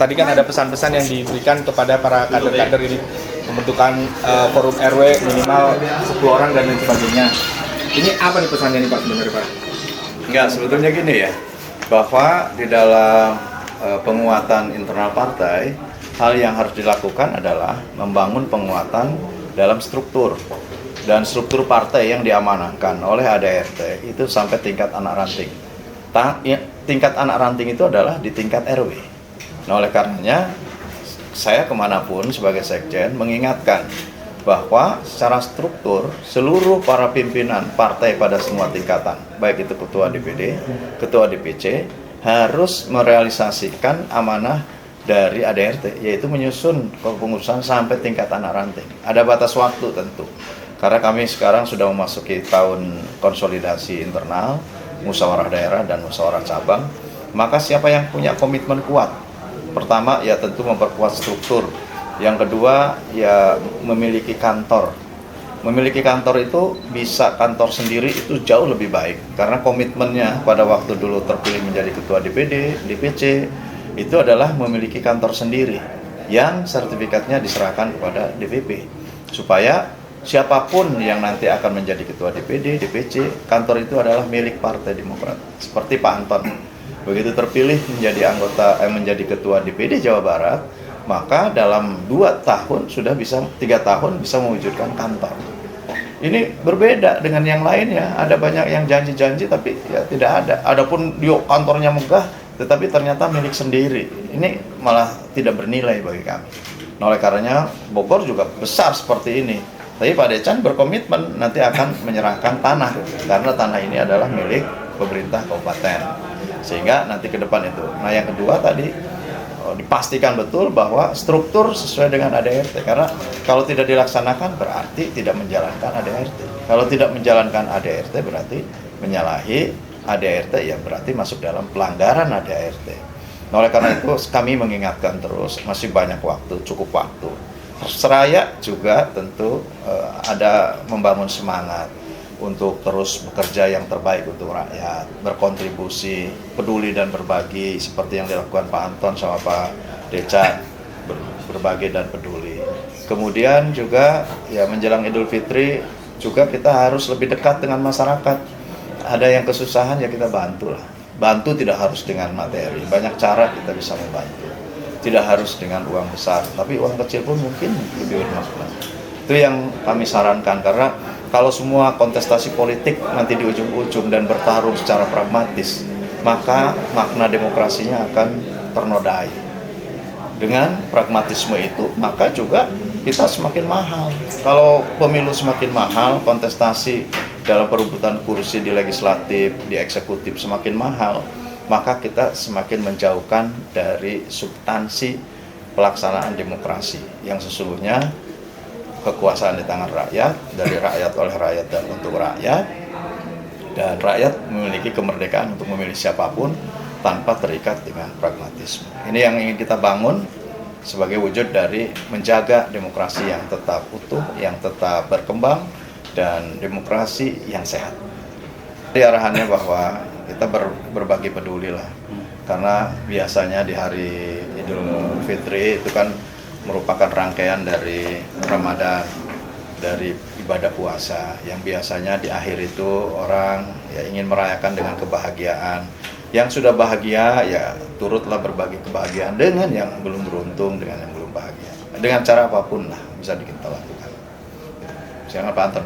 tadi kan ada pesan-pesan yang diberikan kepada para kader-kader ini, pembentukan forum RW minimal 10 orang dan lain sebagainya. Ini apa nih pesannya nih Pak sebenarnya Pak? Enggak, sebetulnya gini ya, bahwa di dalam penguatan internal partai, hal yang harus dilakukan adalah membangun penguatan dalam struktur. Dan struktur partai yang diamanahkan oleh ADRT itu sampai tingkat anak ranting. Tingkat anak ranting itu adalah di tingkat RW. Nah, oleh karenanya, saya kemanapun sebagai sekjen mengingatkan bahwa secara struktur seluruh para pimpinan partai pada semua tingkatan, baik itu ketua DPD, ketua DPC, harus merealisasikan amanah dari ADRT, yaitu menyusun kepengurusan sampai tingkat anak ranting. Ada batas waktu tentu, karena kami sekarang sudah memasuki tahun konsolidasi internal, musyawarah daerah dan musyawarah cabang. Maka siapa yang punya komitmen kuat? Pertama, ya tentu memperkuat struktur. Yang kedua, ya memiliki kantor. Memiliki kantor itu bisa kantor sendiri itu jauh lebih baik. Karena komitmennya pada waktu dulu terpilih menjadi ketua DPD, DPC, itu adalah memiliki kantor sendiri yang sertifikatnya diserahkan kepada DPP. Supaya siapapun yang nanti akan menjadi ketua DPD, DPC, kantor itu adalah milik Partai Demokrat. Seperti Pak Anton. Begitu terpilih menjadi ketua DPD Jawa Barat, maka dalam 2 tahun sudah bisa 3 tahun bisa mewujudkan kantor. Ini berbeda dengan yang lainnya. Ada banyak yang janji-janji tapi ya tidak ada. Adapun dia kantornya megah tetapi ternyata milik sendiri. Ini malah tidak bernilai bagi kami. Nah, oleh karenanya Bogor juga besar seperti ini. Tapi Pak Decan berkomitmen nanti akan menyerahkan tanah karena tanah ini adalah milik pemerintah kabupaten. Sehingga nanti ke depan itu. Nah, yang kedua tadi dipastikan betul bahwa struktur sesuai dengan ADRT, karena kalau tidak dilaksanakan berarti tidak menjalankan ADRT. Kalau tidak menjalankan ADRT berarti menyalahi ADRT, ya berarti masuk dalam pelanggaran ADRT. Nah, oleh karena itu kami mengingatkan terus, masih banyak waktu, cukup waktu. Seraya juga tentu ada membangun semangat untuk terus bekerja yang terbaik untuk rakyat, berkontribusi, peduli dan berbagi seperti yang dilakukan Pak Anton sama Pak Decan, berbagi dan peduli. Kemudian juga ya menjelang Idul Fitri juga kita harus lebih dekat dengan masyarakat. Ada yang kesusahan ya kita bantu lah. Bantu tidak harus dengan materi, banyak cara kita bisa membantu. Tidak harus dengan uang besar, tapi uang kecil pun mungkin lebih bermanfaat. Itu yang kami sarankan, karena kalau semua kontestasi politik nanti di ujung-ujung dan bertarung secara pragmatis, maka makna demokrasinya akan ternodai. Dengan pragmatisme itu, maka juga kita semakin mahal. Kalau pemilu semakin mahal, kontestasi dalam perebutan kursi di legislatif, di eksekutif semakin mahal, maka kita semakin menjauhkan dari substansi pelaksanaan demokrasi yang sesungguhnya kekuasaan di tangan rakyat, dari rakyat oleh rakyat dan untuk rakyat, dan rakyat memiliki kemerdekaan untuk memilih siapapun tanpa terikat dengan pragmatisme. Ini yang ingin kita bangun sebagai wujud dari menjaga demokrasi yang tetap utuh, yang tetap berkembang, dan demokrasi yang sehat. Jadi arahannya bahwa kita berbagi peduli lah, karena biasanya di hari Idul Fitri itu kan merupakan rangkaian dari Ramadan, dari ibadah puasa yang biasanya di akhir itu orang ya ingin merayakan dengan kebahagiaan. Yang sudah bahagia ya turutlah berbagi kebahagiaan dengan yang belum beruntung, dengan yang belum bahagia. Dengan cara apapun lah bisa kita lakukan. Jangan pantun.